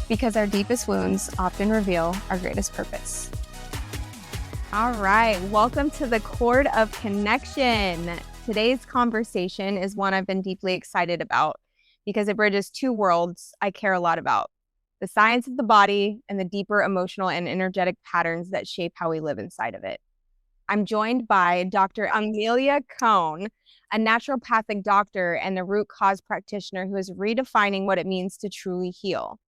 because our deepest wounds often reveal our greatest purpose. All right, welcome to the Cord of Connection. Today's conversation is one I've been deeply excited about because it bridges two worlds I care a lot about: the science of the body and the deeper emotional and energetic patterns that shape how we live inside of it. I'm joined by Dr. Amelia Cohn, a naturopathic doctor and a root cause practitioner who is redefining what it means to truly heal.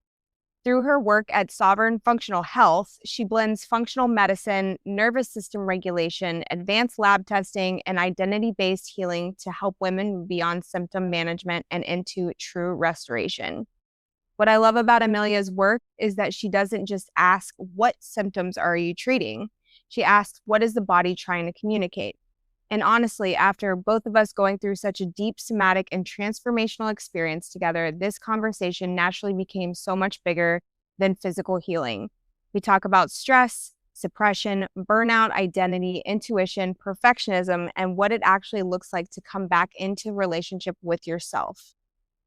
Through her work at Sovereign Functional Health, she blends functional medicine, nervous system regulation, advanced lab testing, and identity-based healing to help women move beyond symptom management and into true restoration. What I love about Amelia's work is that she doesn't just ask, what symptoms are you treating? She asks, what is the body trying to communicate? And honestly, after both of us going through such a deep somatic and transformational experience together, this conversation naturally became so much bigger than physical healing. We talk about stress, suppression, burnout, identity, intuition, perfectionism, and what it actually looks like to come back into relationship with yourself.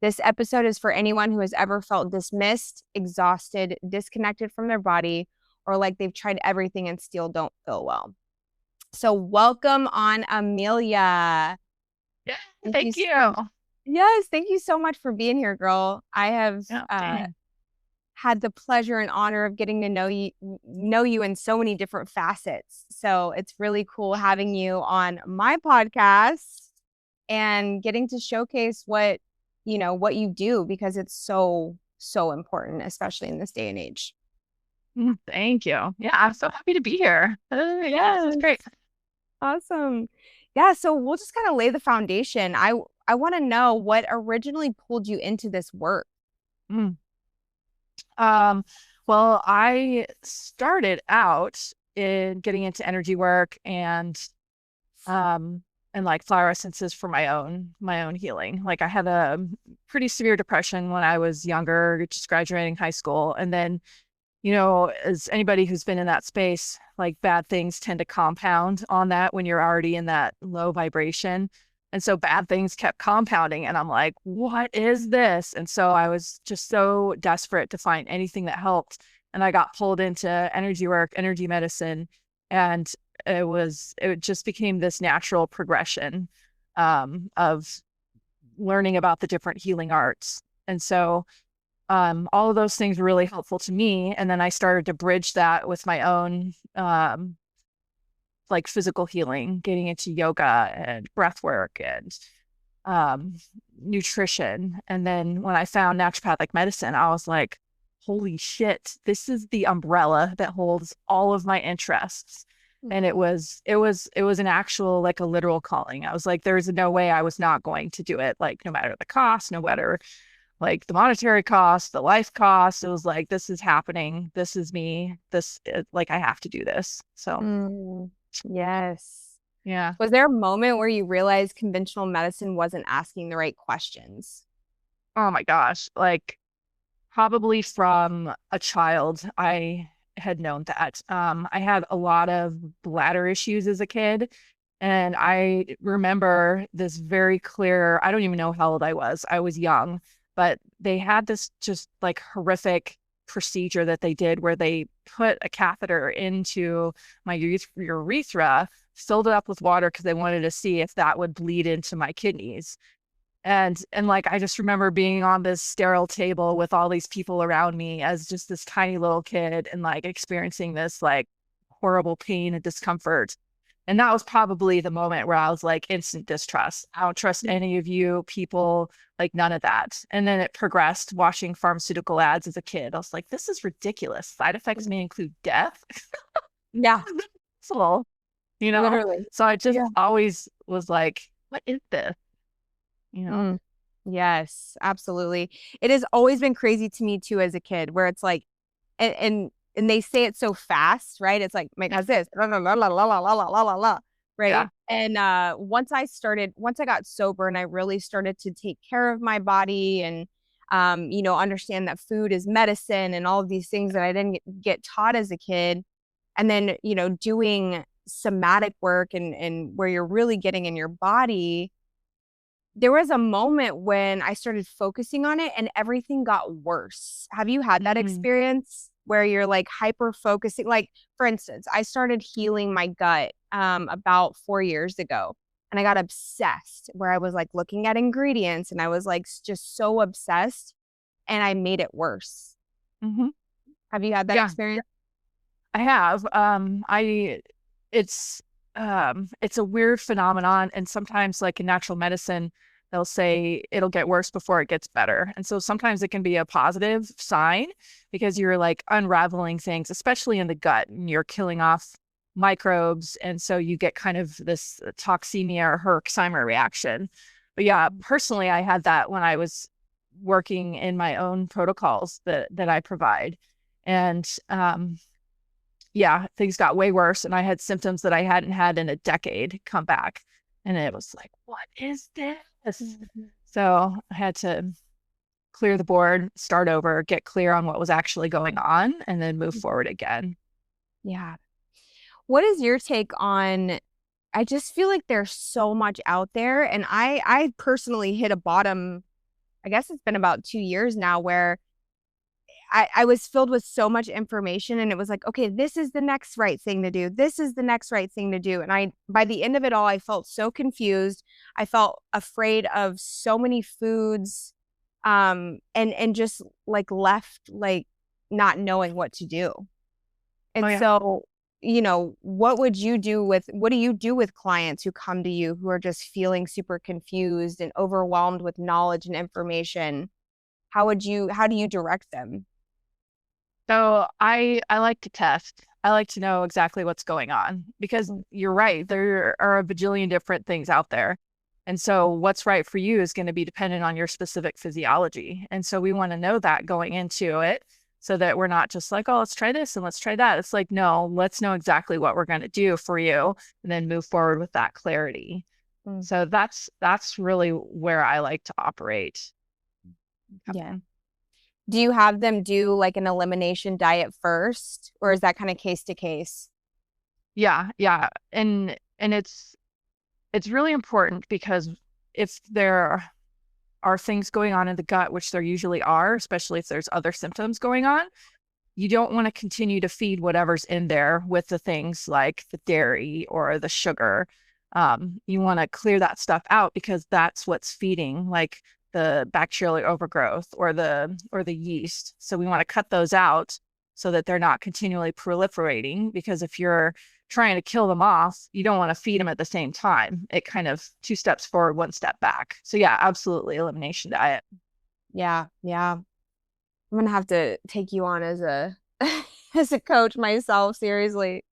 This episode is for anyone who has ever felt dismissed, exhausted, disconnected from their body, or like they've tried everything and still don't feel well. So welcome on, Amelia. Yeah, thank you. Yes, thank you so much for being here, girl. I have had the pleasure and honor of getting to know you in so many different facets. So it's really cool having you on my podcast and getting to showcase what you do, because it's so important, especially in this day and age. Thank you. Yeah, I'm so happy to be here. Yeah, it's great. Awesome. Yeah, so we'll just kind of lay the foundation. I want to know what originally pulled you into this work. Mm. Well, I started out in getting into energy work and like flower essences for my own healing. Like, I had a pretty severe depression when I was younger, just graduating high school, and then, as anybody who's been in that space, like, bad things tend to compound on that when you're already in that low vibration. And so bad things kept compounding, and I'm like, what is this? And so I was just so desperate to find anything that helped. And I got pulled into energy work, energy medicine, and it just became this natural progression of learning about the different healing arts. And so all of those things were really helpful to me. And then I started to bridge that with my own like physical healing, getting into yoga and breath work and nutrition. And then when I found naturopathic medicine, I was like, holy shit, this is the umbrella that holds all of my interests. And it was an actual, like, a literal calling. I was like, there's no way I was not going to do it. Like, no matter the cost, no matter like the monetary cost, the life cost, it was like, this is happening. This is me. Like, I have to do this. So Yes. Yeah. Was there a moment where you realized conventional medicine wasn't asking the right questions? Oh my gosh. Like, probably from a child, I had known that. I had a lot of bladder issues as a kid. And I remember this very clear, I don't even know how old I was. I was young, but they had this just like horrific procedure that they did where they put a catheter into my urethra, filled it up with water because they wanted to see if that would bleed into my kidneys. And like, I just remember being on this sterile table with all these people around me as just this tiny little kid and like experiencing this like horrible pain and discomfort. And that was probably the moment where I was like, instant distrust. I don't trust any of you people, like, none of that. And then it progressed, watching pharmaceutical ads as a kid. I was like, this is ridiculous. Side effects may include death. Yeah. So, Literally. So I just always was like, what is this? Yes, absolutely. It has always been crazy to me too as a kid, where it's like, and they say it so fast, right? It's like, make us this, la la la la la la la la la la, right? Yeah. And once I got sober and I really started to take care of my body and understand that food is medicine and all of these things that I didn't get taught as a kid, and then doing somatic work and where you're really getting in your body, there was a moment when I started focusing on it and everything got worse. Have you had that Mhm. experience where you're like hyper focusing? Like, for instance, I started healing my gut about 4 years ago, and I got obsessed where I was like looking at ingredients and I was like just so obsessed, and I made it worse. Mhm. Have you had that Yeah, experience? I have. It's it's a weird phenomenon, and sometimes, like in natural medicine, they'll say it'll get worse before it gets better. And so sometimes it can be a positive sign because you're like unraveling things, especially in the gut, and you're killing off microbes, and so you get kind of this toxemia or Herxheimer reaction. But yeah, personally, I had that when I was working in my own protocols that I provide. And yeah, things got way worse, and I had symptoms that I hadn't had in a decade come back. And it was like, what is this? Mhm. So I had to clear the board, start over, get clear on what was actually going on, and then move forward again. Yeah. What is your take on I just feel like there's so much out there, and I personally hit a bottom. I guess it's been about 2 years now where I was filled with so much information, and it was like, okay, this is the next right thing to do. This is the next right thing to do. And by the end of it all, I felt so confused. I felt afraid of so many foods, and just like left like not knowing what to do. Oh And yeah. so, what do you do with clients who come to you who are just feeling super confused and overwhelmed with knowledge and information? How do you direct them? So I like to test. I like to know exactly what's going on because Mm. you're right. There are a bajillion different things out there. And so what's right for you is going to be dependent on your specific physiology. And so we want to know that going into it so that we're not just like, oh, let's try this and let's try that. It's like, no, let's know exactly what we're going to do for you and then move forward with that clarity. Mm. So that's really where I like to operate. Yeah. Do you have them do like an elimination diet first, or is that kind of case to case? Yeah, yeah. And it's really important because if there are things going on in the gut, which there usually are, especially if there's other symptoms going on, you don't want to continue to feed whatever's in there with the things like the dairy or the sugar. You want to clear that stuff out because that's what's feeding like the bacterial overgrowth or the yeast. So we want to cut those out so that they're not continually proliferating because if you're trying to kill them off, you don't want to feed them at the same time. It kind of two steps forward, one step back. So yeah, absolutely elimination diet. Yeah, yeah. I'm gonna have to take you on as a as a coach myself, seriously.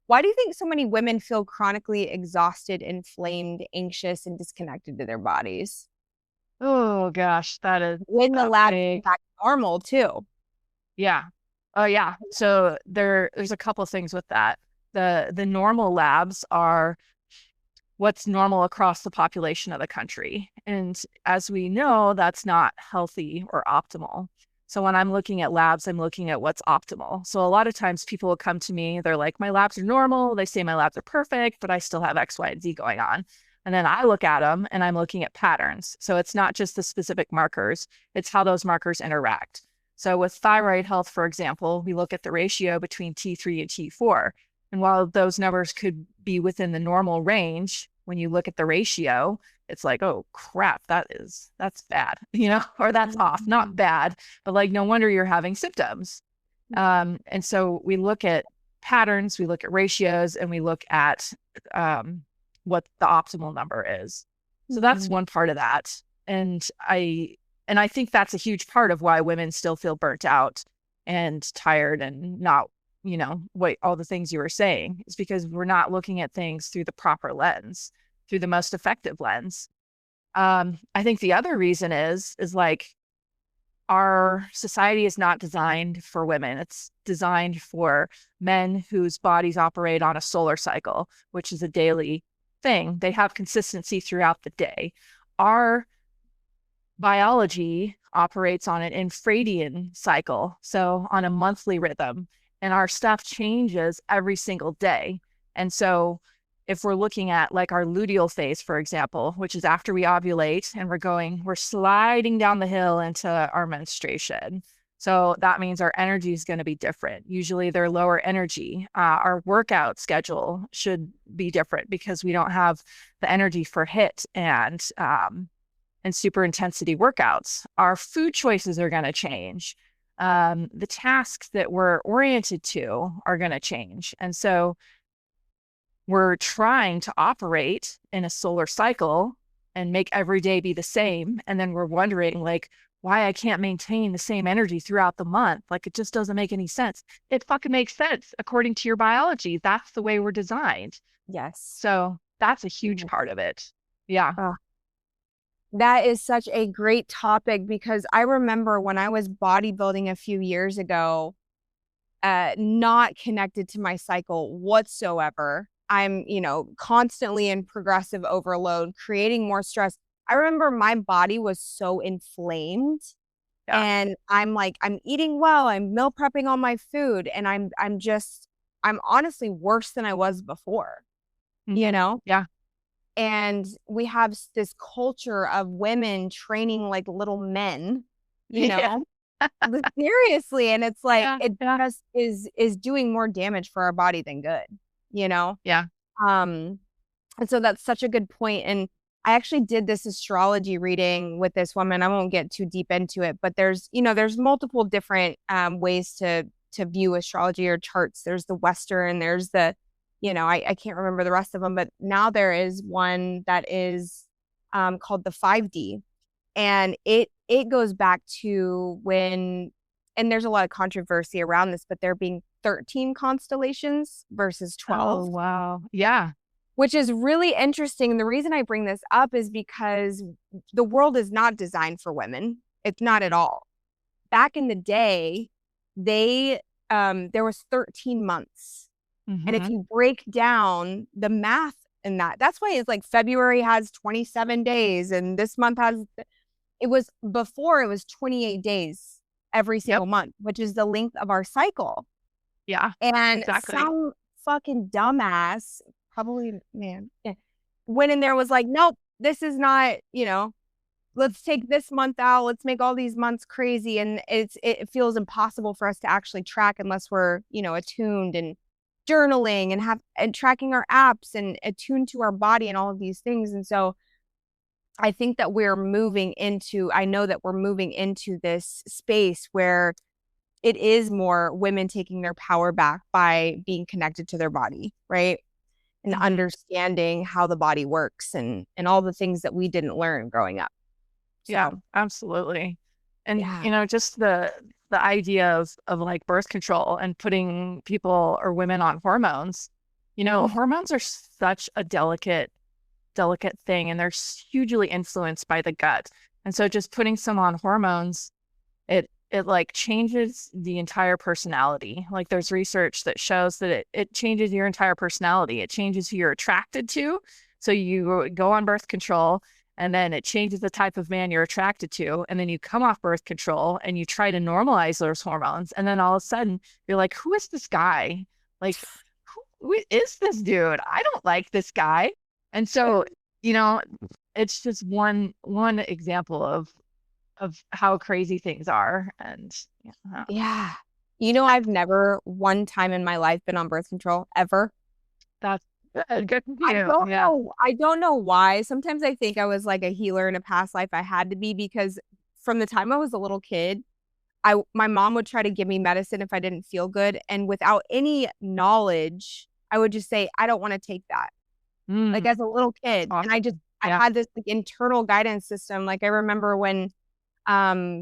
Why do you think so many women feel chronically exhausted, inflamed, anxious, and disconnected to their bodies? Oh gosh, that is When the a labs come big back normal too. yeah. Oh yeah. So there's a couple things with that. The normal labs are what's normal across the population of the country. And as we know, that's not healthy or optimal. So when I'm looking at labs, I'm looking at what's optimal. So a lot of times people will come to me, they're like, my labs are normal. They say my labs are perfect, but I still have X, Y, and Z going on. And then I look at them and I'm looking at patterns. So it's not just the specific markers, it's how those markers interact. So with thyroid health, for example, we look at the ratio between T3 and T4. And while those numbers could be within the normal range, when you look at the ratio, it's like, oh crap, that's bad, or that's off, not bad, but like no wonder you're having symptoms. And so we look at patterns, we look at ratios, and we look at what the optimal number is. So that's Mhm. one part of that. And I think that's a huge part of why women still feel burnt out and tired and not, what all the things you were saying is because we're not looking at things through the proper lens, through the most effective lens. I think the other reason is like our society is not designed for women. It's designed for men whose bodies operate on a solar cycle, which is a daily thing. They have consistency throughout the day. Our biology operates on an infradian cycle, so on a monthly rhythm, and our stuff changes every single day. And so if we're looking at like our luteal phase, for example, which is after we ovulate and we're sliding down the hill into our menstruation. So that means our energy is going to be different. Usually they're lower energy. Our workout schedule should be different because we don't have the energy for HIIT and super intensity workouts. Our food choices are going to change. The tasks that we're oriented to are going to change. And so we're trying to operate in a solar cycle and make every day be the same. And then we're wondering like why I can't maintain the same energy throughout the month. Like it just doesn't make any sense. It fucking makes sense according to your biology. That's the way we're designed. Yes. So that's a huge part of it. Yeah. That is such a great topic because I remember when I was bodybuilding a few years ago, not connected to my cycle whatsoever. I'm, constantly in progressive overload, creating more stress. I remember my body was so inflamed Yeah. and I'm like, I'm eating well, I'm meal prepping all my food, and I'm honestly worse than I was before, you Mm-hmm. know? Yeah. And we have this culture of women training like little men, you Yeah. know? Seriously, and it's like Yeah. it Yeah. just is doing more damage for our body than good, you know? Yeah. Um, and so that's such a good point. And I actually did this astrology reading with this woman. I won't get too deep into it, but there's multiple different ways to view astrology or charts. There's the Western, there's the, I can't remember the rest of them, but now there is one that is called the 5D. And it goes back to when, and there's a lot of controversy around this, but there being 13 constellations versus 12, Oh, wow. Yeah. which is really interesting. And the reason I bring this up is because the world is not designed for women. It's not at all. Back in the day, they there was 13 months. And if Mm-hmm. you break down the math in that, that's why it's like February has 27 days and this month has, it was before it was 28 days every Yep. single month, which is the length of our cycle. Yeah. And Exactly. some fucking dumbass, probably man, went in there was like, nope, this is not, let's take this month out. Let's make all these months crazy. And it feels impossible for us to actually track unless we're, attuned and journaling and tracking our apps and attuned to our body and all of these things. And so I think that I know that we're moving into this space where it is more women taking their power back by being connected to their body, right? And Mm-hmm. understanding how the body works and all the things that we didn't learn growing up. Yeah, So, absolutely. And yeah. just the idea of like birth control and putting people or women on hormones. Hormones are such a delicate thing and they're hugely influenced by the gut. And so just putting someone on hormones, it like changes the entire personality. Like there's research that shows that it changes your entire personality. It changes who you're attracted to. So you go on birth control and then it changes the type of man you're attracted to. And then you come off birth control and you try to normalize those hormones. And then all of a sudden you're like, who is this guy? Like, who is this dude? I don't like this guy. And so, you know, it's just one example of how crazy things are. And yeah, Yeah. I've never one time in my life been on birth control ever. that's good. Good for I you. don't Yeah. know. I don't know why. Sometimes I think I was like a healer in a past life. I had to be because from the time I was a little kid, my mom would try to give me medicine if I didn't feel good, and without any knowledge, I would just say I don't want to take that. Like Mm, as a little kid, and awesome. I Yeah. had this like internal guidance system. Like I remember when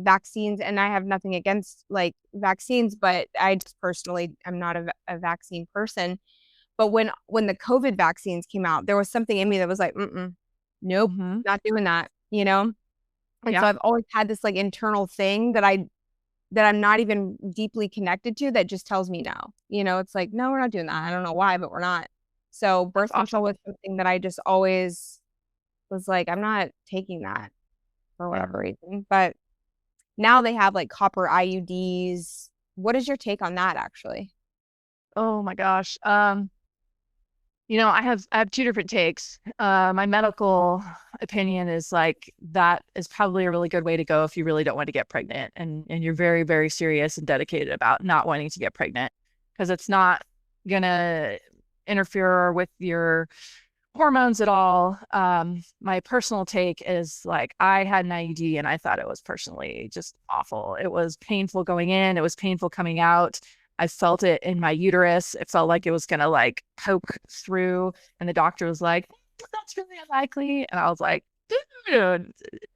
vaccines, and I have nothing against like vaccines, but I just personally I'm not a vaccine person. But when the COVID vaccines came out, there was something in me that was like, nope, Hmm. not doing that. And so Yeah. I've always had this like internal thing that I'm not even deeply connected to that just tells me no. It's like, no, we're not doing that. I don't know why, but we're not. So That's birth control awesome. was something that I just always was like, I'm not taking that for Yeah. whatever reason. But now they have like copper IUDs. What is your take on that actually? Oh my gosh. I have two different takes. My medical opinion is like that is probably a really good way to go if you really don't want to get pregnant and you're very, very serious and dedicated about not wanting to get pregnant because it's not gonna interfere with your hormones at all. My personal take is like I had an IUD and I thought it was personally just awful. It was painful going in, it was painful coming out. I felt it in my uterus. It felt like it was gonna like poke through, and the doctor was like, "That's really unlikely." And I was like, "Dude,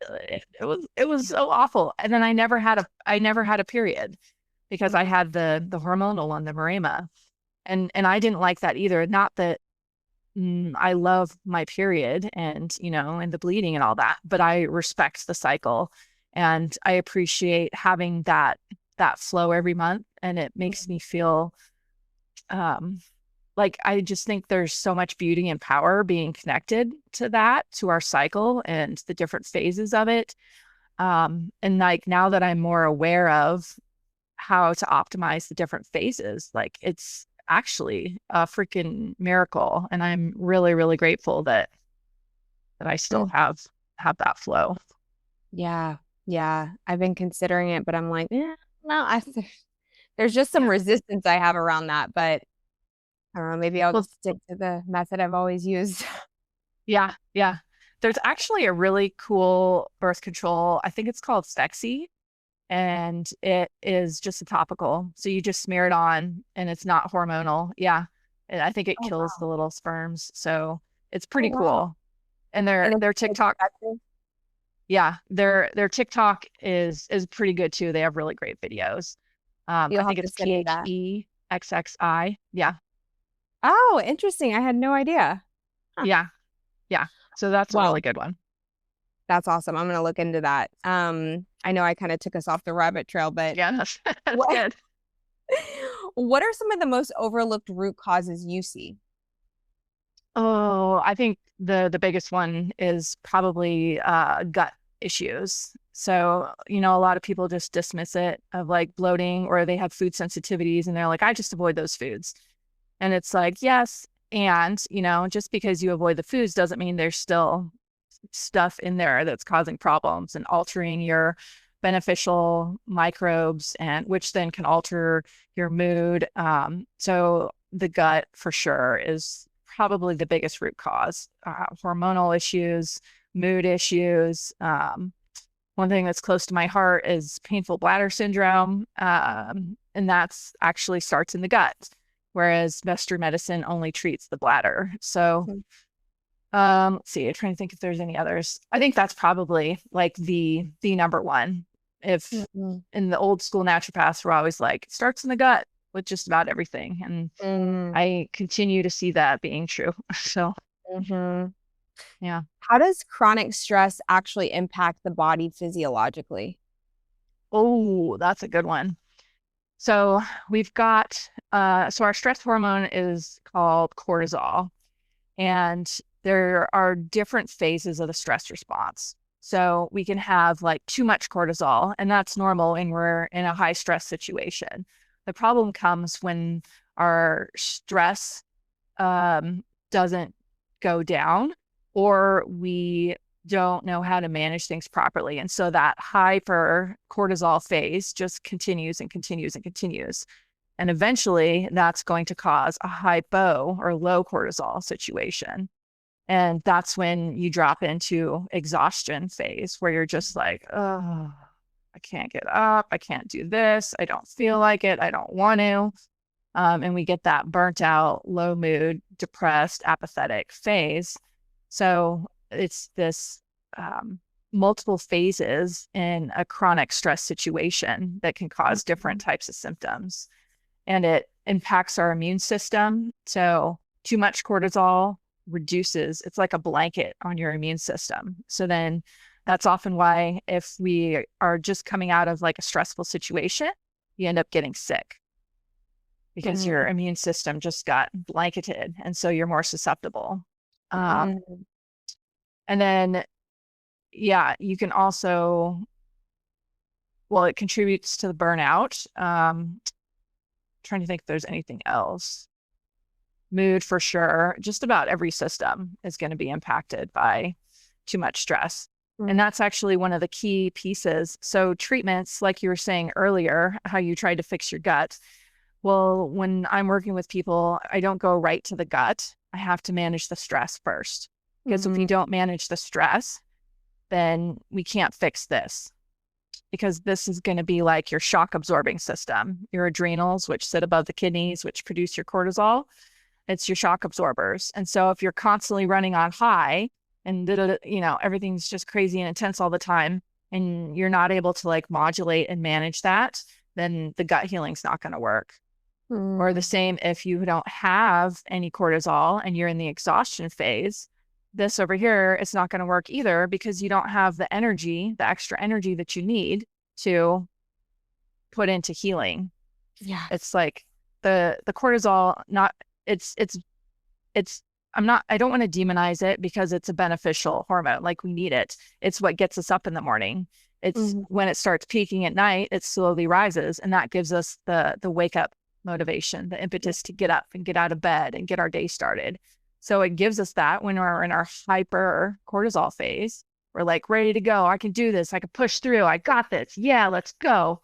it was so awful." And then I never had a period because I had the hormonal one, the Mirema, and I didn't like that either. Not that I love my period and the bleeding and all that, but I respect the cycle and I appreciate having that flow every month and it makes me feel um like I just think there's so much beauty and power being connected to that, to our cycle and the different phases of it. And like now that I'm more aware of how to optimize the different phases. Like it's actually a freaking miracle. And I'm really, really grateful that I still Mm. have that flow. Yeah. Yeah. I've been considering it, but I'm like, no, there's just some Yeah. resistance I have around that, but I don't know, maybe I'll Well, just stick to the method I've always used. yeah, yeah. There's actually a really cool birth control. I think it's called Sexy, and it is just a topical. So you just smear it on and it's not hormonal. Yeah. And I think it Oh, kills wow. the little sperms. So it's Oh, pretty wow. cool. And And their it's their like TikTok, effective. yeah, their TikTok is pretty good too. They have really great videos. I You'll have think to it's send me that. PHEXXI. Yeah. Oh, interesting. I had no idea. Huh. Yeah. Yeah. So that's a really Well, good one. that's awesome. I'm gonna look into that. I know I kind of took us off the rabbit trail, but Yeah, that's what good. what are some of the most overlooked root causes you see? Oh, I think the biggest one is probably gut issues. So, a lot of people just dismiss it of like bloating or they have food sensitivities and they're like, I just avoid those foods. And it's like, yes, and just because you avoid the foods doesn't mean there's still stuff in there that's causing problems and altering your beneficial microbes and which then can alter your mood. So the gut for sure is probably the biggest root cause. Hormonal issues, mood issues. One thing that's close to my heart is painful bladder syndrome. And that's actually starts in the gut, whereas Western medicine only treats the bladder. So let's see, I'm trying to think if there's any others. I think that's probably like the number one. If Mhm. in the old school naturopaths were always like, it starts in the gut with just about everything. And Mm, I continue to see that being true. So mhm. yeah. How does chronic stress actually impact the body physiologically? Oh, that's a good one. So we've got so our stress hormone is called cortisol. And there are different phases of the stress response. So we can have like too much cortisol, and that's normal when we're in a high stress situation. The problem comes when our stress doesn't go down or we don't know how to manage things properly. And so that hyper cortisol phase just continues and continues and continues. And eventually that's going to cause a hypo or low cortisol situation. And that's when you drop into exhaustion phase where you're just like, oh, I can't get up. I can't do this. I don't feel like it. I don't want to. And we get that burnt out, low mood, depressed, apathetic phase. So it's this multiple phases in a chronic stress situation that can cause different types of symptoms. And it impacts our immune system. So too much cortisol reduces, it's like a blanket on your immune system. So then that's often why if we are just coming out of like a stressful situation, you end up getting sick because your Mhm. immune system just got blanketed. And so you're more susceptible. Mhm. And then, yeah, you can also, well, it contributes to the burnout. Trying to think if there's anything else. mood for sure. Just about every system is going to be impacted by too much stress. And that's actually one of the key pieces. So treatments, like you were saying earlier, how you tried to fix your gut. Well, when I'm working with people, I don't go right to the gut. I have to manage the stress first. Because if you don't manage the stress, then we can't fix this. Because this is going to be like your shock absorbing system, your adrenals, which sit above the kidneys, which produce your cortisol. It's your shock absorbers. And so if you're constantly running on high and everything's just crazy and intense all the time, and you're not able to like modulate and manage that, then the gut healing's not going to work. Or the same if you don't have any cortisol and you're in the exhaustion phase, this over here, it's not going to work either because you don't have the energy, the extra energy that you need to put into healing. Yeah. It's like the cortisol, I don't want to demonize it because it's a beneficial hormone. Like we need it. It's what gets us up in the morning. It's when it starts peaking at night, it slowly rises. And that gives us the wake up motivation, the impetus to get up and get out of bed and get our day started. So it gives us that when we're in our hyper cortisol phase. We're like ready to go. I can do this. I can push through. I got this. Yeah, let's go.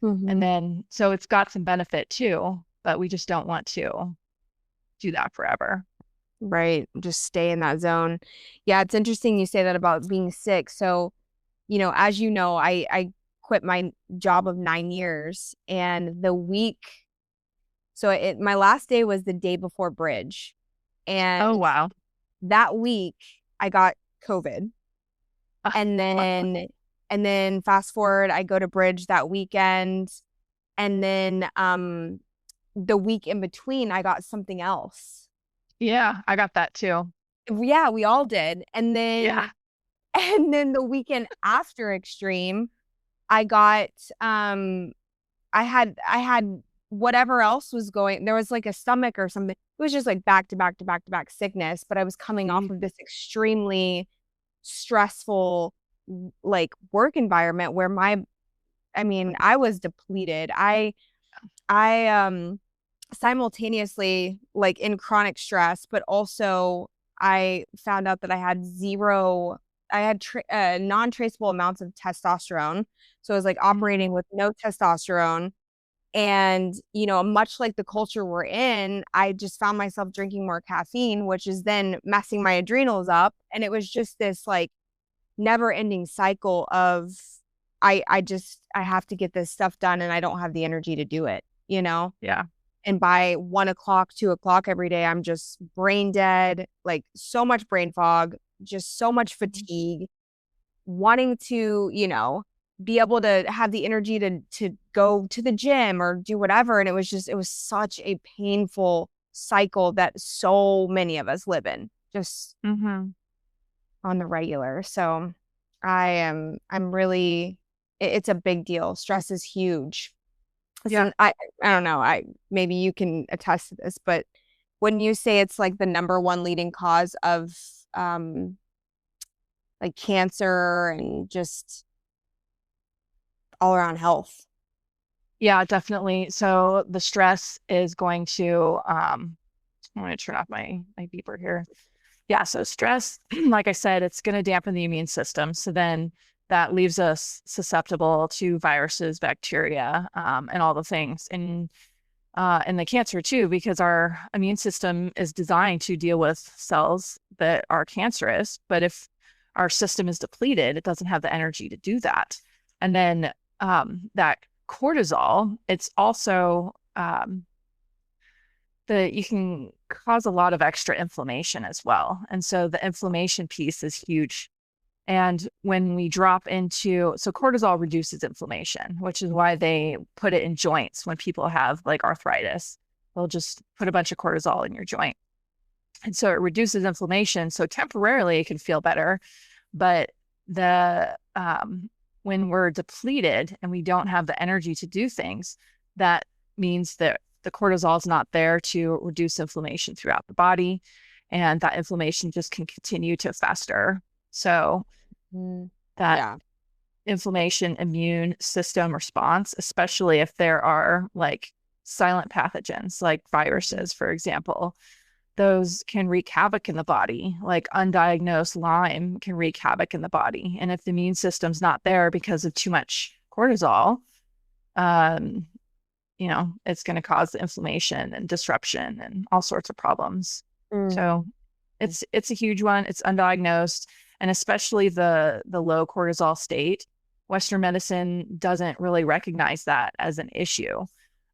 And then, so it's got some benefit too, but we just don't want to do that forever. Right. Just stay in that zone. Yeah, it's interesting you say that about being sick. So, as you know, I quit my job of 9 years, and my last day was the day before bridge. And oh, wow. That week I got COVID. And then fast forward, I go to bridge that weekend. And then the week in between, I got something else. Yeah, I got that too. Yeah, we all did. And then the weekend after Extreme, I got I had whatever else was going. There was like a stomach or something. It was just like back to back to back to back sickness, but I was coming off of this extremely stressful like work environment where I was depleted. I simultaneously like in chronic stress, but also I found out that I had non-traceable amounts of testosterone. So I was like operating with no testosterone. And, much like the culture we're in, I just found myself drinking more caffeine, which is then messing my adrenals up. And it was just this like never ending cycle of I have to get this stuff done and I don't have the energy to do it, Yeah. And by 1 o'clock, 2 o'clock every day, I'm just brain dead, like so much brain fog, just so much fatigue, wanting to, be able to have the energy to go to the gym or do whatever. And it was such a painful cycle that so many of us live in just on the regular. So I'm really, it's a big deal. Stress is huge. Yeah. So I don't know. Maybe you can attest to this, but when you say it's like the number one leading cause of like cancer and just all around health. Yeah, definitely. So the stress is going to, I'm going to turn off my beeper here. Yeah. So stress, like I said, it's going to dampen the immune system. So then that leaves us susceptible to viruses, bacteria, and all the things. And the cancer too, because our immune system is designed to deal with cells that are cancerous. But if our system is depleted, it doesn't have the energy to do that. And then that cortisol, it's also you can cause a lot of extra inflammation as well. And so the inflammation piece is huge. And when we drop into, so cortisol reduces inflammation, which is why they put it in joints when people have like arthritis. They'll just put a bunch of cortisol in your joint. And so it reduces inflammation. So temporarily it can feel better, but when we're depleted and we don't have the energy to do things, that means that the cortisol is not there to reduce inflammation throughout the body. And that inflammation just can continue to fester. So that inflammation immune system response, especially if there are like silent pathogens like viruses, for example, those can wreak havoc in the body. Like undiagnosed Lyme can wreak havoc in the body. And if the immune system's not there because of too much cortisol, um, it's going to cause inflammation and disruption and all sorts of problems. So it's a huge one. It's undiagnosed, and especially the low cortisol state. Western medicine doesn't really recognize that as an issue.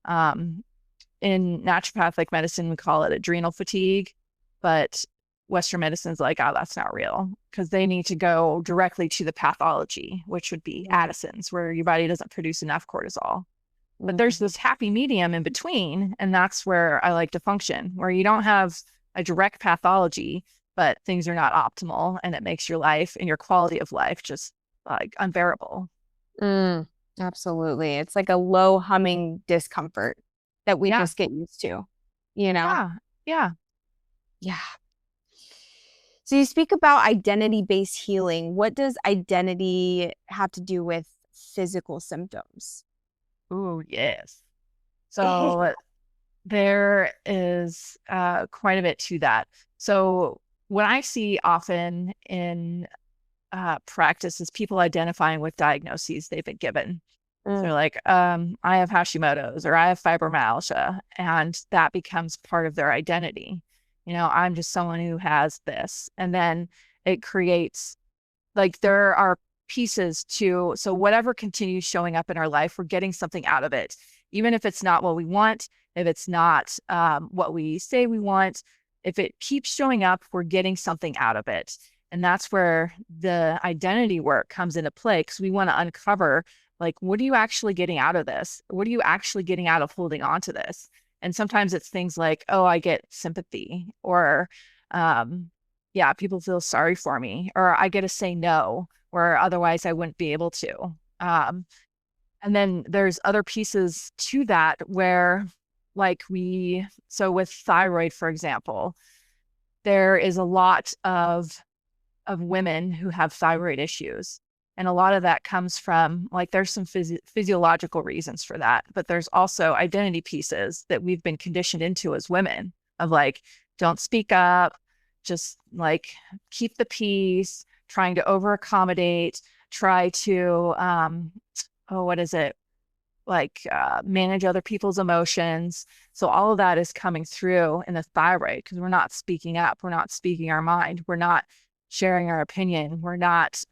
In naturopathic medicine, we call it adrenal fatigue, but Western medicine's like, oh, that's not real, because they need to go directly to the pathology, which would be Addison's, where your body doesn't produce enough cortisol. But there's this happy medium in between, and that's where I like to function, where you don't have a direct pathology, but things are not optimal, and it makes your life and your quality of life just like unbearable. Absolutely. It's like a low humming discomfort that we just get used to, Yeah. Yeah. So you speak about identity-based healing. What does identity have to do with physical symptoms? Oh, yes. So there is quite a bit to that. So what I see often in practice is people identifying with diagnoses they've been given. So they're like, I have Hashimoto's, or I have fibromyalgia, and that becomes part of their identity. I'm just someone who has this. And then it creates, like, there are pieces to, so whatever continues showing up in our life, we're getting something out of it. Even if it's not what we want, if it's not what we say we want, if it keeps showing up, we're getting something out of it. And that's where the identity work comes into play, because we want to uncover, like, what are you actually getting out of this? What are you actually getting out of holding on to this? And sometimes it's things like, oh, I get sympathy, or people feel sorry for me, or I get to say no, where otherwise I wouldn't be able to. And then there's other pieces to that where, like, so with thyroid, for example, there is a lot of women who have thyroid issues. And a lot of that comes from, like, there's some physiological reasons for that, but there's also identity pieces that we've been conditioned into as women, of like, don't speak up, just like keep the peace, trying to over accommodate, try to, what is it? Manage other people's emotions. So all of that is coming through in the thyroid, because we're not speaking up. We're not speaking our mind. We're not sharing our opinion. We're not,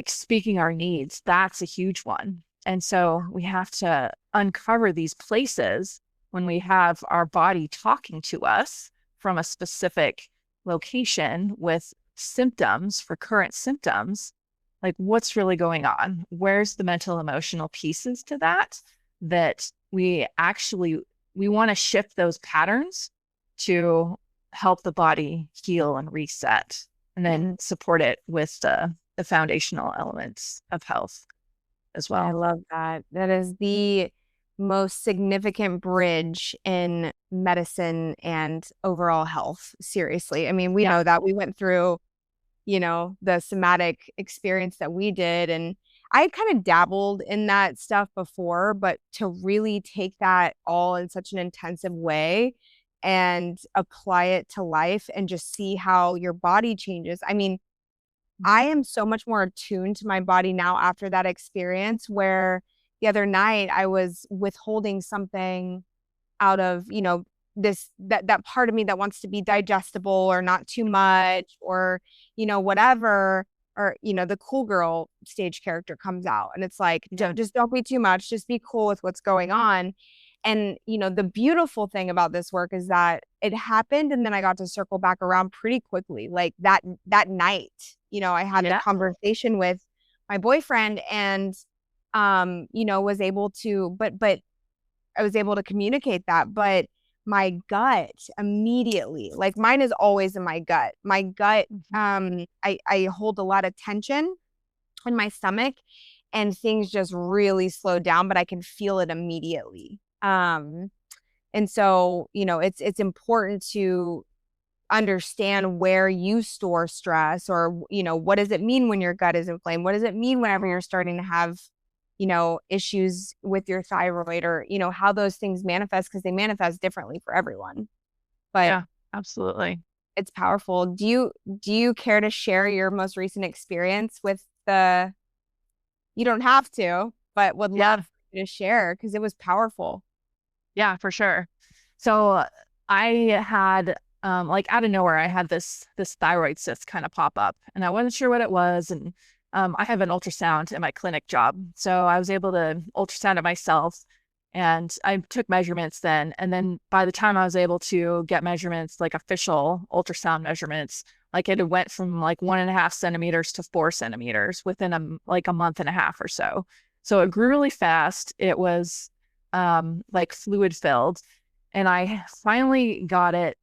speaking our needs. That's a huge one. And so we have to uncover these places when we have our body talking to us from a specific location with symptoms, for current symptoms, like, what's really going on? Where's the mental emotional pieces to that we want to shift those patterns to help the body heal and reset, and then support it with the foundational elements of health as well. I love that. That is the most significant bridge in medicine and overall health. Seriously. I mean, we know that we went through, the somatic experience that we did. And I kind of dabbled in that stuff before, but to really take that all in such an intensive way and apply it to life and just see how your body changes. I mean, I am so much more attuned to my body now after that experience, where the other night I was withholding something out of, that part of me that wants to be digestible or not too much, or, whatever, or, the cool girl stage character comes out, and it's like, don't be too much, just be cool with what's going on. And, the beautiful thing about this work is that it happened, and then I got to circle back around pretty quickly. Like that night, I had a conversation with my boyfriend, and, was able to, but I was able to communicate that. But my gut immediately, like, mine is always in my gut. My gut, I hold a lot of tension in my stomach, and things just really slow down, but I can feel it immediately. And so, it's important to understand where you store stress, or, what does it mean when your gut is inflamed? What does it mean whenever you're starting to have, issues with your thyroid, or, how those things manifest, because they manifest differently for everyone. but Yeah, absolutely. it's powerful. Do you care to share your most recent experience with the, you don't have to, but would love Yeah, you to share because it was powerful. yeah, for sure. So I had like out of nowhere, I had this thyroid cyst kind of pop up, and I wasn't sure what it was. And I have an ultrasound in my clinic job, so I was able to ultrasound it myself, and I took measurements then. And then by the time I was able to get measurements, like official ultrasound measurements, like it had went from like 1.5 centimeters to 4 centimeters within like a month and a half or so. So it grew really fast. It was like fluid filled, and I finally got it.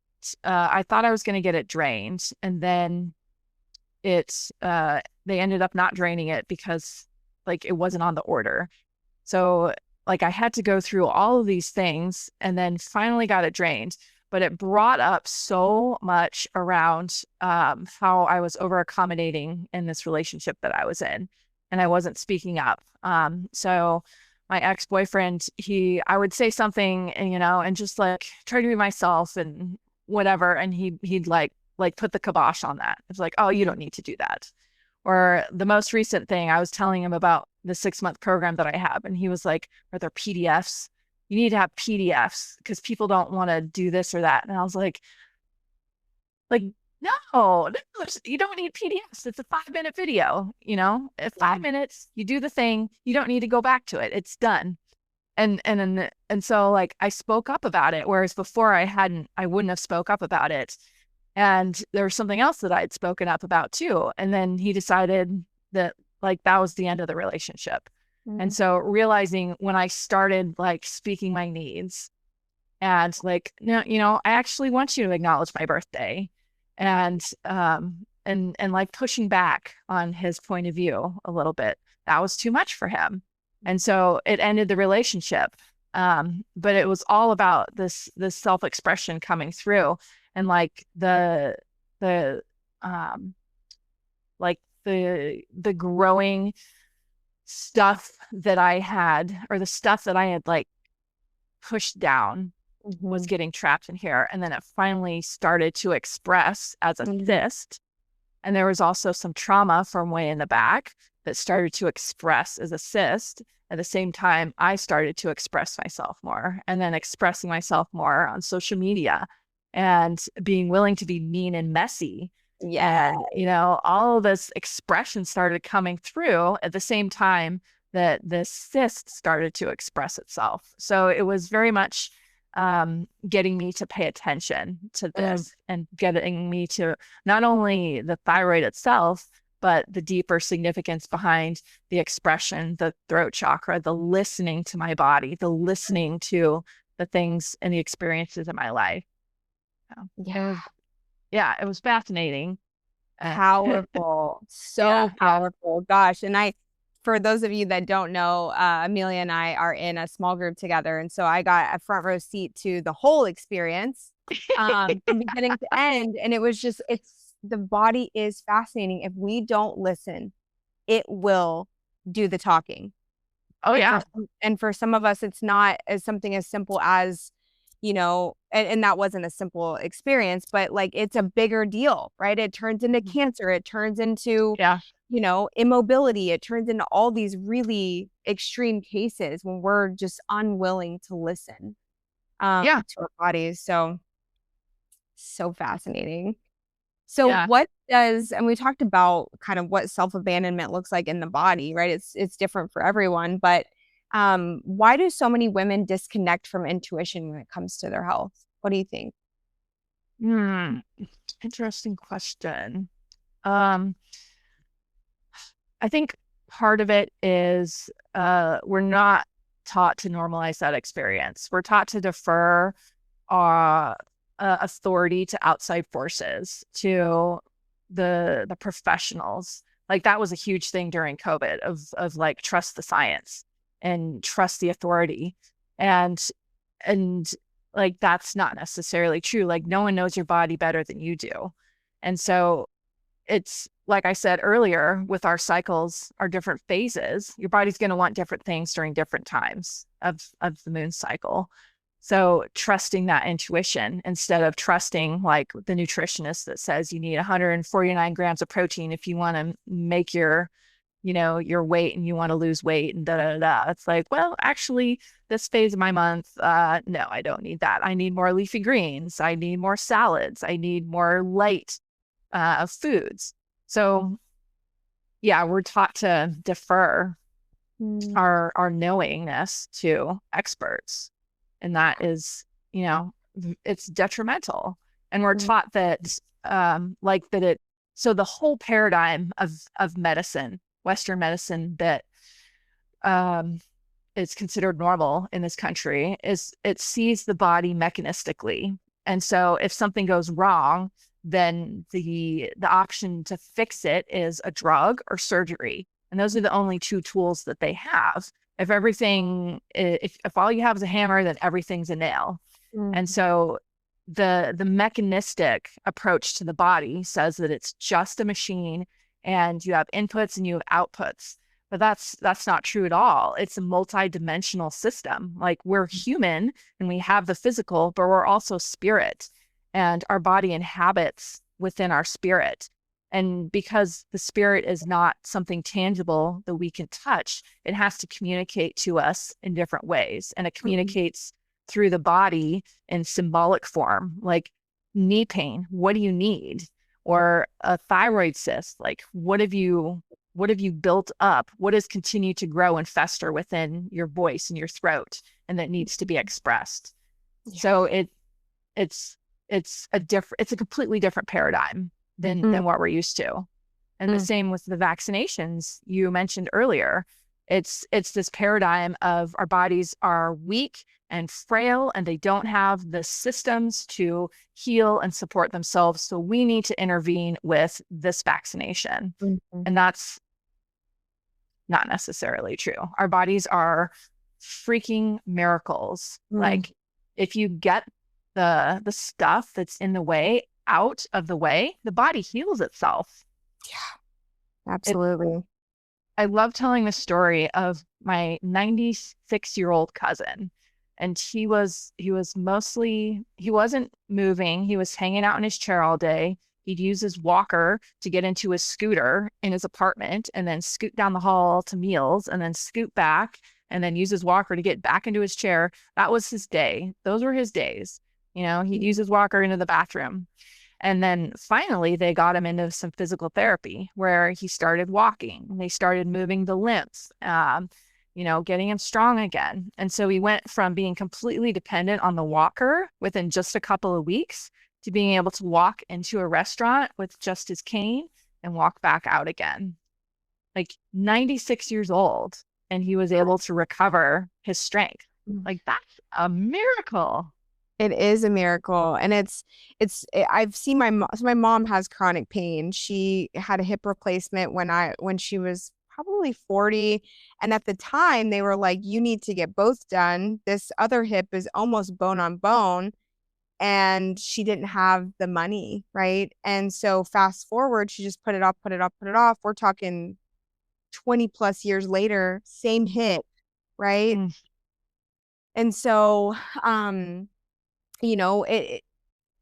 I thought I was going to get it drained, and then they ended up not draining it because like it wasn't on the order. So like I had to go through all of these things and then finally got it drained. But it brought up so much around how I was over accommodating in this relationship that I was in, and I wasn't speaking up. So my ex-boyfriend, I would say something, and and just like try to be myself and whatever, and he'd like put the kibosh on that. It's like, oh, you don't need to do that. Or the most recent thing, I was telling him about the 6-month program that I have, and he was like, are there PDFs? You need to have PDFs because people don't want to do this or that. And I was like, no, you don't need PDFs. It's a 5-minute video, at 5 minutes, you do the thing. You don't need to go back to it. It's done. And so like I spoke up about it, whereas before I wouldn't have spoke up about it. And there was something else that I'd spoken up about too. And then he decided that like that was the end of the relationship. And so realizing when I started like speaking my needs and like, no, I actually want you to acknowledge my birthday, and like pushing back on his point of view a little bit, that was too much for him. And so it ended the relationship. But it was all about this self-expression coming through, and like the like the growing stuff that I had, or the stuff that I had like pushed down, was getting trapped in here. And then it finally started to express as a cyst. And there was also some trauma from way in the back that started to express as a cyst. At the same time, I started to express myself more, and then expressing myself more on social media and being willing to be mean and messy. Yeah. And, all of this expression started coming through at the same time that this cyst started to express itself. So it was very much getting me to pay attention to this, and getting me to not only the thyroid itself, but the deeper significance behind the expression, the throat chakra, the listening to my body, the listening to the things and the experiences in my life. So it was fascinating. Powerful. So powerful. Gosh. And for those of you that don't know, Amelia and I are in a small group together. And so I got a front row seat to the whole experience, from beginning to end. And it was just, the body is fascinating. If we don't listen, it will do the talking. Oh, yeah. And for some of us, it's not as something as simple as, and that wasn't a simple experience, but like it's a bigger deal, right? It turns into cancer. It turns into, immobility. It turns into all these really extreme cases when we're just unwilling to listen to our bodies. So fascinating. So what does, and we talked about kind of what self-abandonment looks like in the body, right? It's different for everyone, but why do so many women disconnect from intuition when it comes to their health? What do you think? Interesting question. I think part of it is we're not taught to normalize that experience. We're taught to defer our authority to outside forces, to the professionals. Like that was a huge thing during COVID of like trust the science and trust the authority. And like that's not necessarily true. Like no one knows your body better than you do. And so it's like I said earlier, with our cycles, our different phases, your body's going to want different things during different times of the moon cycle. So trusting that intuition instead of trusting like the nutritionist that says you need 149 grams of protein if you want to make your, your weight and you want to lose weight and da da da. It's like, well, actually, this phase of my month, no, I don't need that. I need more leafy greens. I need more salads. I need more light foods. So yeah, we're taught to defer our knowingness to experts. And that is, it's detrimental. And we're taught that like that it so the whole paradigm of medicine, Western medicine that is considered normal in this country is it sees the body mechanistically. And so if something goes wrong, then the option to fix it is a drug or surgery. And those are the only two tools that they have. If all you have is a hammer, then everything's a nail. And so the mechanistic approach to the body says that it's just a machine and you have inputs and you have outputs. But that's not true at all. It's a multi-dimensional system. Like we're human and we have the physical, but we're also spirit, and our body inhabits within our spirit. And because the spirit is not something tangible that we can touch, it has to communicate to us in different ways. And it communicates through the body in symbolic form, like knee pain. What do you need? Or a thyroid cyst. Like, what have you built up? What has continued to grow and fester within your voice and your throat, and that needs to be expressed? Yeah. So it's a completely different paradigm than what we're used to. And the same with the vaccinations you mentioned earlier. It's this paradigm of our bodies are weak and frail, and they don't have the systems to heal and support themselves. So we need to intervene with this vaccination. And that's not necessarily true. Our bodies are freaking miracles. Like if you get the stuff that's in the way out of the way, the body heals itself. Yeah, absolutely. I love telling the story of my 96-year-old cousin. And he wasn't moving. He was hanging out in his chair all day. He'd use his walker to get into his scooter in his apartment and then scoot down the hall to meals and then scoot back and then use his walker to get back into his chair. That was his day. Those were his days. He'd use his walker into the bathroom. And then finally, they got him into some physical therapy where he started walking. They started moving the limbs, getting him strong again. And so he went from being completely dependent on the walker within just a couple of weeks to being able to walk into a restaurant with just his cane and walk back out again. Like 96 years old, and he was able to recover his strength. Like that's a miracle. It is a miracle. And I've seen my mom has chronic pain. She had a hip replacement when she was probably 40. And at the time they were like, you need to get both done. This other hip is almost bone on bone. And she didn't have the money. Right. And so fast forward, she just put it off. We're talking 20 plus years later, same hip. Right. And so,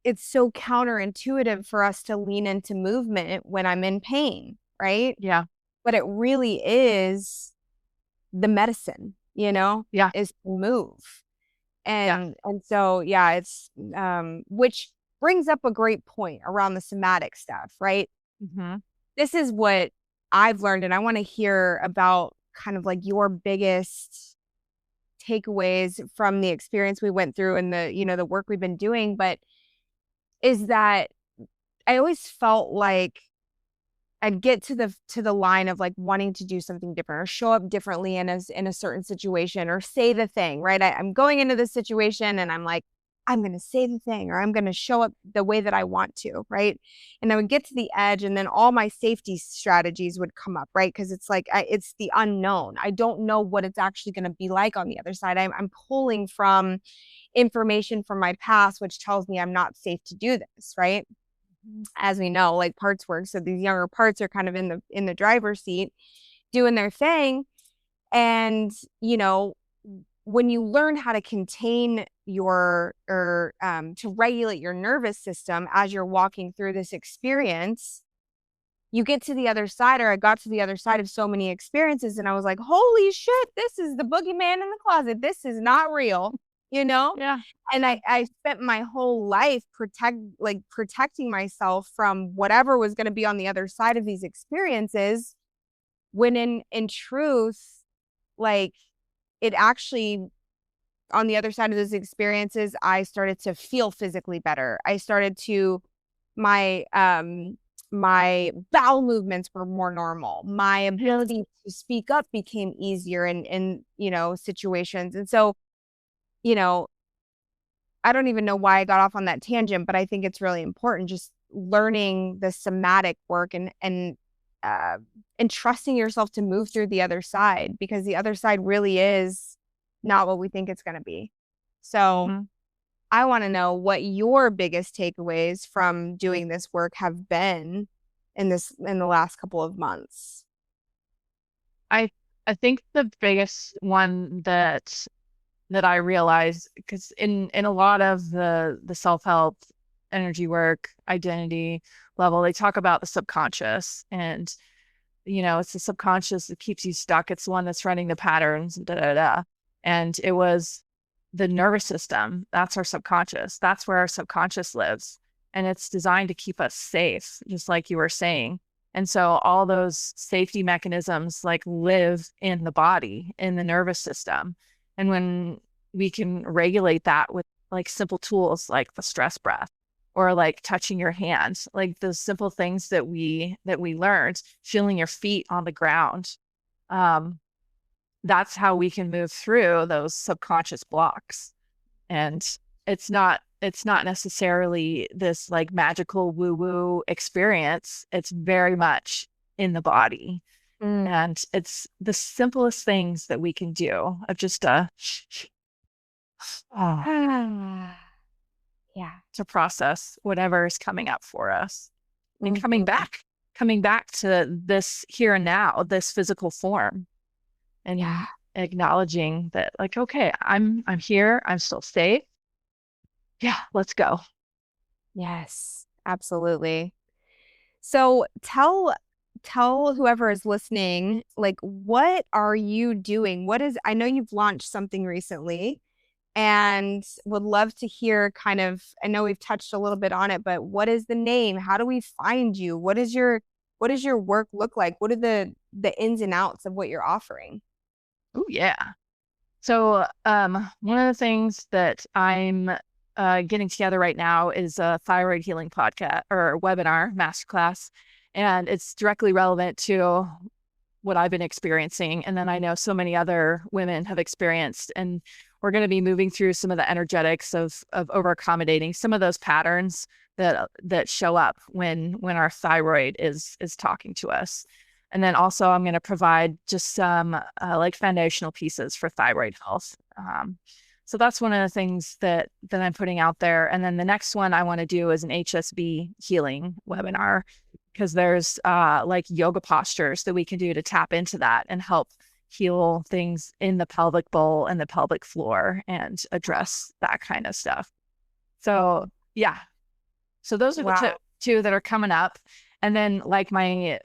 it's so counterintuitive for us to lean into movement when I'm in pain, right? Yeah. But it really is the medicine, is to move. And so, it's, which brings up a great point around the somatic stuff, right? This is what I've learned, and I want to hear about kind of like your biggest takeaways from the experience we went through and the work we've been doing. But is that I always felt like I'd get to the line of like wanting to do something different or show up differently in a certain situation or say the thing, right? I'm going into this situation and I'm like, I'm going to say the thing, or I'm going to show up the way that I want to, right? And I would get to the edge, and then all my safety strategies would come up, right? Because it's like, it's the unknown. I don't know what it's actually going to be like on the other side. I'm pulling from information from my past, which tells me I'm not safe to do this, right? As we know, like parts work. So these younger parts are kind of in the driver's seat doing their thing. And, when you learn how to contain your or to regulate your nervous system as you're walking through this experience, you get to the other side, or I got to the other side of so many experiences, and I was like, holy shit, this is the boogeyman in the closet. This is not real, you know? Yeah. And I spent my whole life protecting myself from whatever was going to be on the other side of these experiences, when in truth, like, it actually, on the other side of those experiences, I started to feel physically better. I started to, my my bowel movements were more normal. My ability to speak up became easier in situations. And so, you know, I don't even know why I got off on that tangent, but I think it's really important, just learning the somatic work and trusting yourself to move through the other side, because the other side really is not what we think it's going to be. So Mhm. I want to know what your biggest takeaways from doing this work have been in the last couple of months. I I think the biggest one that I realized, because in a lot of the self-help, energy work, identity level, they talk about the subconscious, and it's the subconscious that keeps you stuck. It's the one that's running the patterns, da da da. And it was the nervous system. That's our subconscious. That's where our subconscious lives. And it's designed to keep us safe, just like you were saying. And so all those safety mechanisms like live in the body, in the nervous system. And when we can regulate that with like simple tools like the stress breath, or like touching your hands, like those simple things that we learned, feeling your feet on the ground. Um, that's how we can move through those subconscious blocks. And it's not necessarily this like magical woo-woo experience. It's very much in the body. Mm. And it's the simplest things that we can do of just ah, Yeah. to process whatever is coming up for us. And coming Mhm. back to this here and now, this physical form, Yeah. and acknowledging that, like, okay, I'm here, I'm still safe. Yeah, let's go. Yes, absolutely. So tell whoever is listening, like, what are you doing? I know you've launched something recently, and would love to hear kind of, I know we've touched a little bit on it, but what is the name? How do we find you? What does your work look like? What are the ins and outs of what you're offering? Oh yeah. So, one of the things that I'm getting together right now is a thyroid healing podcast or webinar masterclass, and it's directly relevant to what I've been experiencing. And then I know so many other women have experienced, and we're going to be moving through some of the energetics of over accommodating some of those patterns that show up when our thyroid is talking to us. And then also I'm going to provide just some like foundational pieces for thyroid health. So that's one of the things that I'm putting out there. And then the next one I want to do is an HSB healing webinar, because there's like yoga postures that we can do to tap into that and help heal things in the pelvic bowl and the pelvic floor and address that kind of stuff. So yeah, so those are the Wow. two that are coming up. And then like my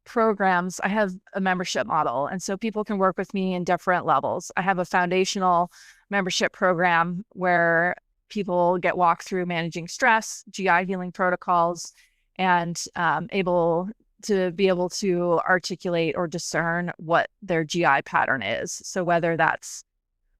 programs, I have a membership model. And so people can work with me in different levels. I have a foundational membership program where people get walked through managing stress, GI healing protocols, and able to articulate or discern what their GI pattern is. So whether that's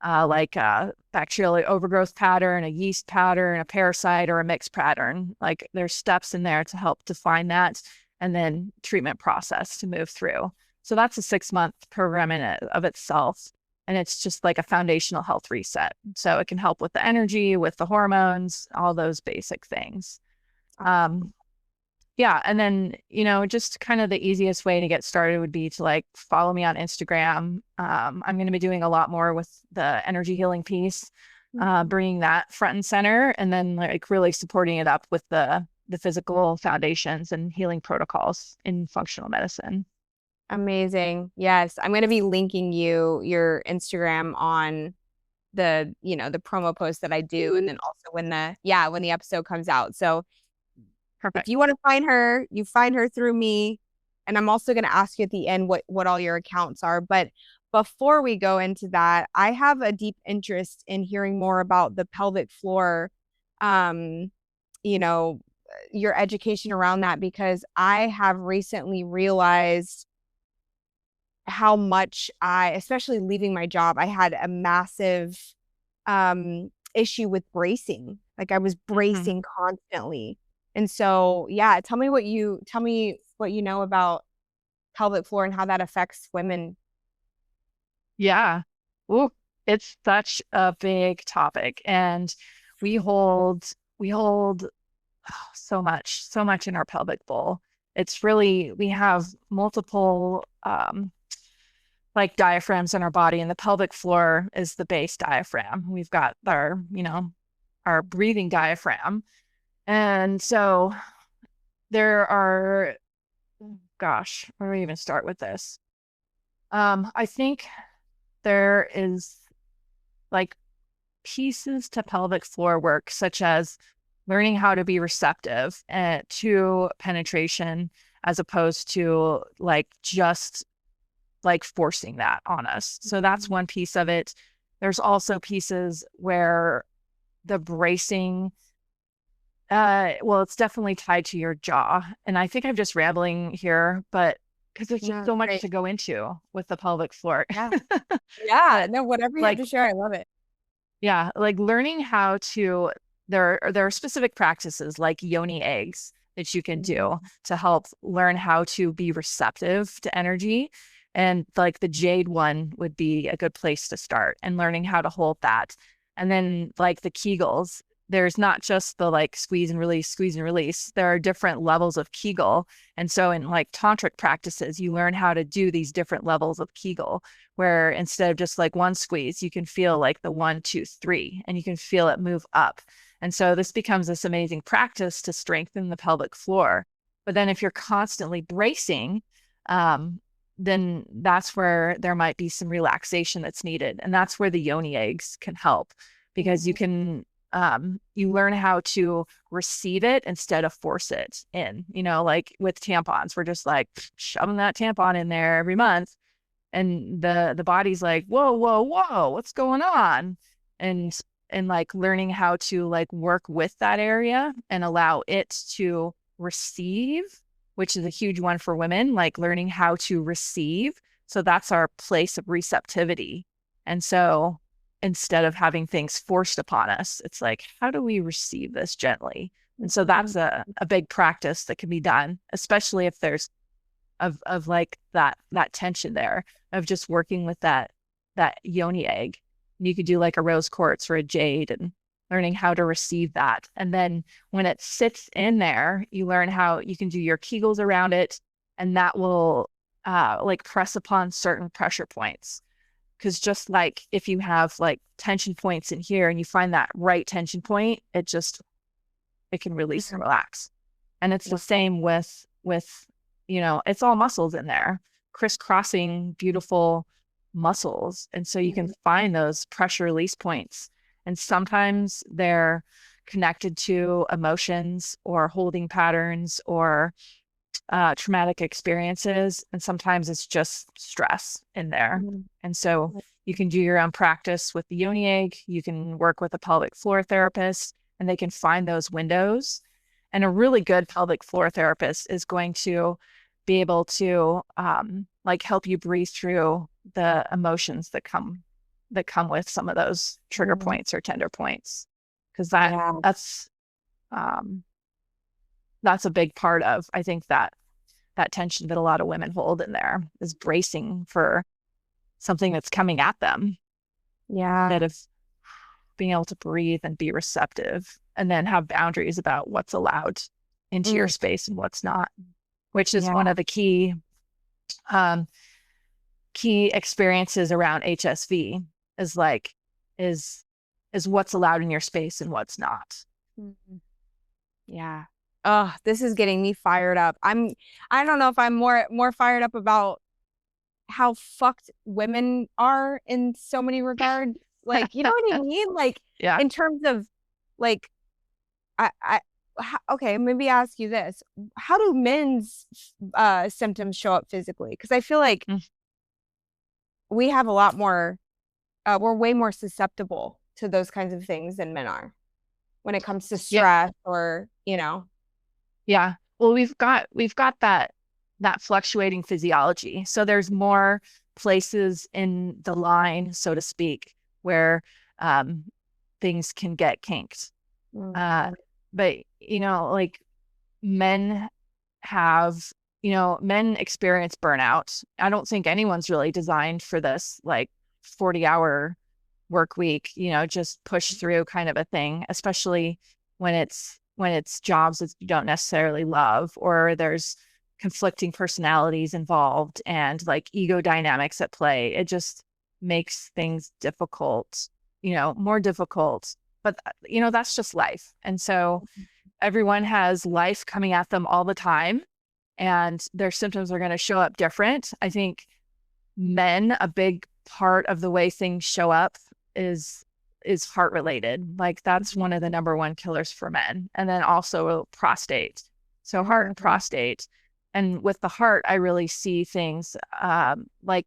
like a bacterial overgrowth pattern, a yeast pattern, a parasite, or a mixed pattern. Like there's steps in there to help define that, and then treatment process to move through. So that's a 6-month program in it of itself. And it's just like a foundational health reset. So it can help with the energy, with the hormones, all those basic things. Yeah. And then, just kind of the easiest way to get started would be to like follow me on Instagram. I'm going to be doing a lot more with the energy healing piece, bringing that front and center, and then like really supporting it up with the physical foundations and healing protocols in functional medicine. Amazing. Yes, I'm going to be linking your Instagram on the promo post that I do, and then also when the episode comes out. So if Perfect. you want to find her, you find her through me. And I'm also going to ask you at the end what all your accounts are. But before we go into that, I have a deep interest in hearing more about the pelvic floor, um, you know, your education around that, because I have recently realized how much especially leaving my job, I had a massive issue with bracing. Like I was Mhm. bracing constantly. And so, yeah, tell me what you know about pelvic floor and how that affects women. Yeah. Ooh, it's such a big topic, and we hold so much in our pelvic bowl. It's really, we have multiple like diaphragms in our body, and the pelvic floor is the base diaphragm. We've got our breathing diaphragm. And so there are, gosh, where do we even start with this? I think there is like pieces to pelvic floor work, such as learning how to be receptive to penetration, as opposed to like just like forcing that on us. So that's one piece of it. There's also pieces where the bracing, well, it's definitely tied to your jaw. And I think I'm just rambling here, but because there's just No, so much great. to go into with the pelvic floor. Yeah. Yeah. But No, whatever you have like, to share, I love it. yeah, like learning how to, there are specific practices like yoni eggs that you can Mhm. do to help learn how to be receptive to energy. And like the jade one would be a good place to start, and learning how to hold that. And then like the Kegels, there's not just the like squeeze and release, squeeze and release. There are different levels of Kegel. And so in like tantric practices, you learn how to do these different levels of Kegel, where instead of just like one squeeze, you can feel like the 1, 2, 3, and you can feel it move up. And so this becomes this amazing practice to strengthen the pelvic floor. But then if you're constantly bracing, um, then that's where there might be some relaxation that's needed. And that's where the yoni eggs can help, because you learn how to receive it instead of force it in. Like with tampons, we're just like shoving that tampon in there every month, and the body's like, whoa, whoa, whoa, what's going on? And like learning how to like work with that area and allow it to receive, which is a huge one for women, like learning how to receive. So that's our place of receptivity. And so instead of having things forced upon us, it's like, how do we receive this gently? And so that's a big practice that can be done, especially if there's of like that tension there, of just working with that yoni egg. And you could do like a rose quartz or a jade, and learning how to receive that. And then when it sits in there, you learn how you can do your Kegels around it, and that will like press upon certain pressure points. Because just like if you have like tension points in here and you find that right tension point, it can release and relax. And it's the same with it's all muscles in there, crisscrossing beautiful muscles. And so you can find those pressure release points. And sometimes they're connected to emotions or holding patterns or traumatic experiences. And sometimes it's just stress in there. And so you can do your own practice with the yoni egg. You can work with a pelvic floor therapist, and they can find those windows. And a really good pelvic floor therapist is going to be able to like help you breathe through the emotions that come with some of those trigger points or tender points, because Yeah. um, that's a big part of, I think, that tension that a lot of women hold in there, is bracing for something that's coming at them, Yeah. instead of being able to breathe and be receptive, and then have boundaries about what's allowed into your Mm, space and what's not, which is yeah. one of the um, key experiences around HSV, is like is is what's allowed in your space and what's not. Mhm. Yeah. Oh, this is getting me fired up. I don't know if I'm more fired up about how fucked women are in so many regards. Like, you know what I mean? Like, Yeah. in terms of like, okay, maybe ask you this. How do men's symptoms show up physically? Because I feel like we have a lot more, we're way more susceptible to those kinds of things than men are when it comes to Yeah. stress or, you know. Yeah. Well, we've got that fluctuating physiology. So there's more places in the line, so to speak, where things can get kinked. Mm-hmm. But like men have, men experience burnout. I don't think anyone's really designed for this, like 40-hour work week, just push through kind of a thing, especially when it's jobs that you don't necessarily love, or there's conflicting personalities involved and like ego dynamics at play. It just makes things difficult, more difficult. But that's just life. And so everyone has life coming at them all the time, and their symptoms are going to show up different. I think men, a big part of the way things show up is heart related. Like that's one of the number one killers for men. And then also prostate. So heart and prostate. And with the heart, I really see things like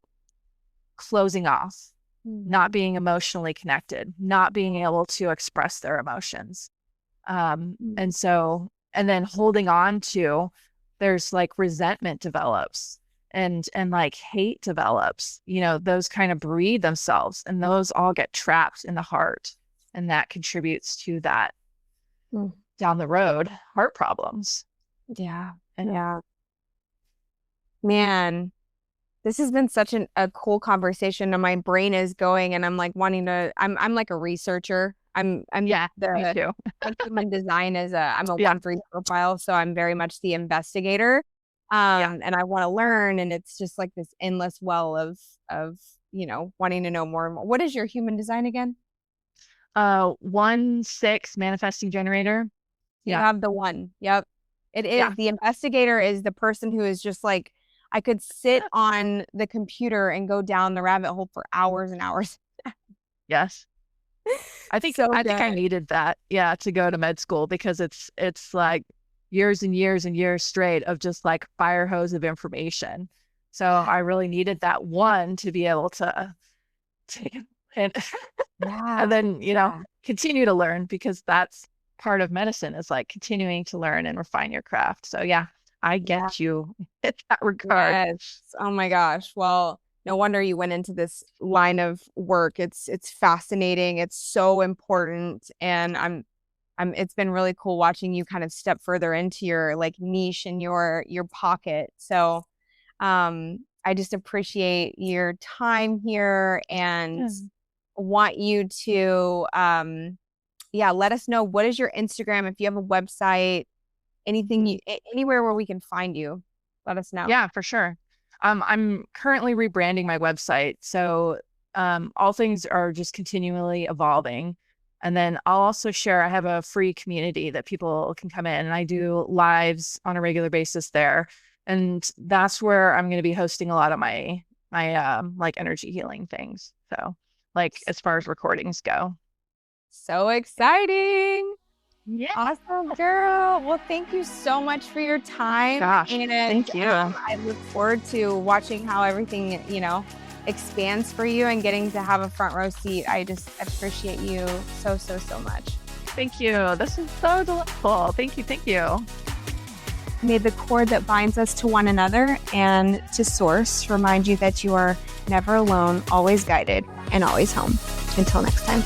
closing off, not being emotionally connected, not being able to express their emotions. And then holding on to, there's like resentment develops and like hate develops, those kind of breed themselves, and those all get trapped in the heart, and that contributes to that down the road heart problems. Yeah. Man, this has been such a cool conversation, and my brain is going, and I'm like wanting to, I'm like a researcher. I'm Me too. Human design is I'm a 1-3 profile, so I'm very much the investigator. And I want to learn, and it's just like this endless well of wanting to know more and more. What is your human design again? 1-6 manifesting generator. You have the 1. Yep. It is the investigator is the person who is just like, I could sit on the computer and go down the rabbit hole for hours and hours. Yes. I think I needed that, to go to med school, because it's like years and years and years straight of just like fire hose of information. So I really needed that one to be able to and then continue to learn, because that's part of medicine, is like continuing to learn and refine your craft. So I get you in that regard. Yes. Oh my gosh. Well, no wonder you went into this line of work. It's fascinating. It's so important. And it's been really cool watching you kind of step further into your like niche and your pocket. So I just appreciate your time here, and want you to let us know, what is your Instagram, if you have a website, anything anywhere where we can find you, let us know. Yeah, for sure. I'm currently rebranding my website. So all things are just continually evolving. And then I'll also share, I have a free community that people can come in, and I do lives on a regular basis there. And that's where I'm going to be hosting a lot of my like energy healing things. So like as far as recordings go. So exciting. Yeah. Awesome, girl. Well, thank you so much for your time. Gosh, and thank you. I look forward to watching how everything, expands for you, and getting to have a front row seat. I just appreciate you so, so, so much. Thank you. This is so delightful. Thank you. Thank you. May the cord that binds us to one another and to Source remind you that you are never alone, always guided, and always home. Until next time.